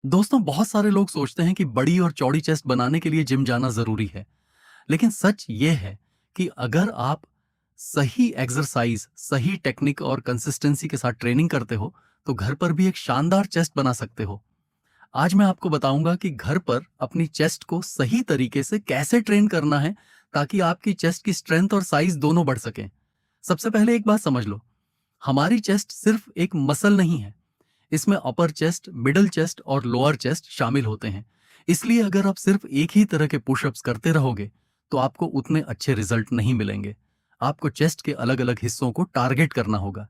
दोस्तों, बहुत सारे लोग सोचते हैं कि बड़ी और चौड़ी चेस्ट बनाने के लिए जिम जाना जरूरी है। लेकिन सच ये है कि अगर आप सही एक्सरसाइज, सही टेक्निक और कंसिस्टेंसी के साथ ट्रेनिंग करते हो तो घर पर भी एक शानदार चेस्ट बना सकते हो। आज मैं आपको बताऊंगा कि घर पर अपनी चेस्ट को सही तरीके से कैसे ट्रेन करना है ताकि आपकी चेस्ट की स्ट्रेंथ और साइज दोनों बढ़ सकें। सबसे पहले एक बात समझ लो, हमारी चेस्ट सिर्फ एक मसल नहीं है। इसमें अपर चेस्ट, मिडल चेस्ट और लोअर चेस्ट शामिल होते हैं। इसलिए अगर आप सिर्फ एक ही तरह के पुशअप्स करते रहोगे तो आपको उतने अच्छे रिजल्ट नहीं मिलेंगे। आपको चेस्ट के अलग अलग हिस्सों को टारगेट करना होगा।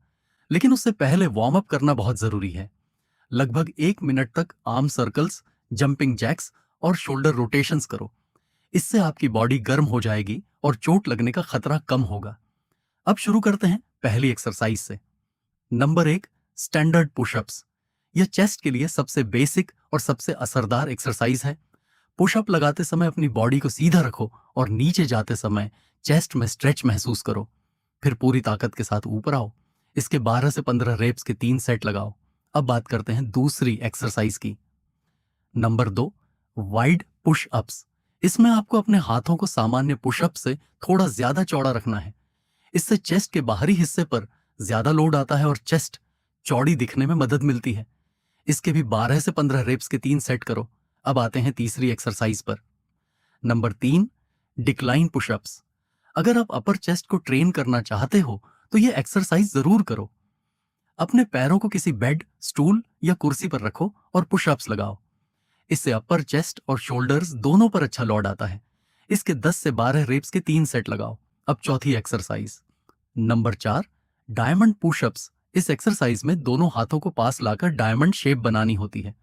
लेकिन उससे पहले वार्म अप करना बहुत जरूरी है। लगभग 1 मिनट तक आर्म सर्कल्स, जंपिंग जैक्स और शोल्डर रोटेशंस करो। इससे आपकी बॉडी गर्म हो जाएगी और चोट लगने का खतरा कम होगा। अब शुरू करते हैं पहली एक्सरसाइज से। Number 1, standard pushups. यह चेस्ट के लिए सबसे बेसिक और सबसे असरदार एक्सरसाइज है। पुशअप लगाते समय अपनी बॉडी को सीधा रखो और नीचे जाते समय चेस्ट में स्ट्रेच महसूस करो। फिर पूरी ताकत के साथ ऊपर आओ। इसके 12 से 15 रेप्स के 3 सेट लगाओ। अब बात करते हैं दूसरी एक्सरसाइज की। Number 2, wide pushups. इसमें आपको अपने हाथों को सामान्य पुशअप से थोड़ा ज्यादा चौड़ा रखना है। इससे चेस्ट के बाहरी हिस्से पर ज्यादा लोड आता है और चेस्ट चौड़ी दिखने में मदद मिलती है। इसके भी 12 से 15 रेप्स के 3 सेट करो। अब आते हैं तीसरी एक्सरसाइज पर। Number 3, decline pushups. अगर आप अपर चेस्ट को ट्रेन करना चाहते हो तो यह एक्सरसाइज जरूर करो। अपने पैरों को किसी बेड, स्टूल या कुर्सी पर रखो और पुशअप्स लगाओ। इससे अपर चेस्ट और शोल्डर्स दोनों पर अच्छा लोड आता है। इसके 10 से 12 रेप्स के 3 सेट लगाओ। अब चौथी एक्सरसाइज। Number 4, diamond pushups. इस एक्सरसाइज में दोनों हाथों को पास लाकर डायमंड शेप बनानी होती है।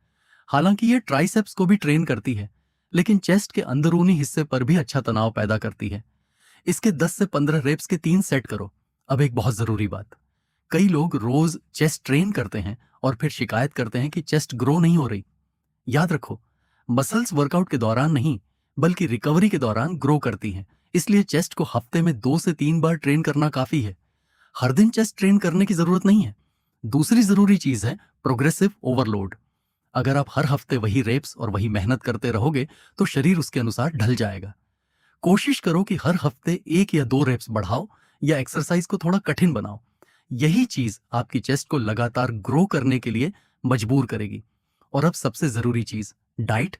हालांकि ये ट्राइसेप्स को भी ट्रेन करती है, लेकिन चेस्ट के अंदरूनी हिस्से पर भी अच्छा तनाव पैदा करती है। इसके 10 से 15 रेप्स के 3 सेट करो। अब एक बहुत जरूरी बात, कई लोग रोज चेस्ट ट्रेन करते हैं और फिर शिकायत करते हैं कि चेस्ट ग्रो नहीं हो रही। याद रखो, मसल्स वर्कआउट के दौरान नहीं बल्कि रिकवरी के दौरान ग्रो करती हैं। इसलिए चेस्ट को हफ्ते में 2 से 3 बार ट्रेन करना काफी है। हर दिन चेस्ट ट्रेन करने की जरूरत नहीं है। दूसरी जरूरी चीज है प्रोग्रेसिव ओवरलोड। अगर आप हर हफ्ते वही रेप्स और वही मेहनत करते रहोगे तो शरीर उसके अनुसार ढल जाएगा। कोशिश करो कि हर हफ्ते 1 या 2 रेप्स बढ़ाओ या एक्सरसाइज को थोड़ा कठिन बनाओ। यही चीज आपकी चेस्ट को लगातार ग्रो करने के लिए मजबूर करेगी। और अब सबसे जरूरी चीज, डाइट।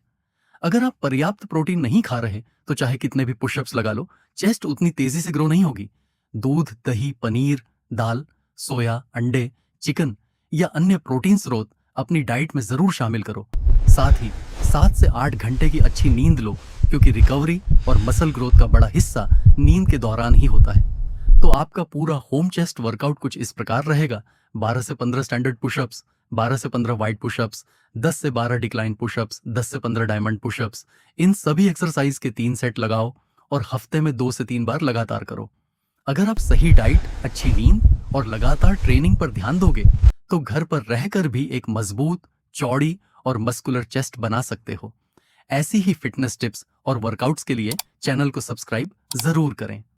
अगर आप पर्याप्त प्रोटीन नहीं खा रहे तो चाहे कितने भी पुशअप्स लगा लो, चेस्ट उतनी तेजी से ग्रो नहीं होगी। दूध, दही, पनीर, दाल, सोया, अंडे, चिकन या अन्य प्रोटीन स्रोत अपनी डाइट में जरूर शामिल करो। साथ ही 7 से 8 घंटे की अच्छी नींद लो, क्योंकि रिकवरी और मसल ग्रोथ का बड़ा हिस्सा नींद के दौरान ही होता है। तो आपका पूरा होम चेस्ट वर्कआउट कुछ इस प्रकार रहेगा: 12 से 15 स्टैंडर्ड पुशअप्स, 12 से 15 वाइड पुशअप्स, 10 से 12 डिक्लाइन पुशअप्स, 10 से 15 डायमंड पुशअप्स। इन सभी एक्सरसाइज के 3 सेट लगाओ और हफ्ते में 2 से 3 बार लगातार करो। अगर आप सही डाइट, अच्छी नींद और लगातार ट्रेनिंग पर ध्यान दोगे तो घर पर रहकर भी एक मजबूत, चौड़ी और मस्कुलर चेस्ट बना सकते हो। ऐसी ही फिटनेस टिप्स और वर्कआउट्स के लिए चैनल को सब्सक्राइब जरूर करें।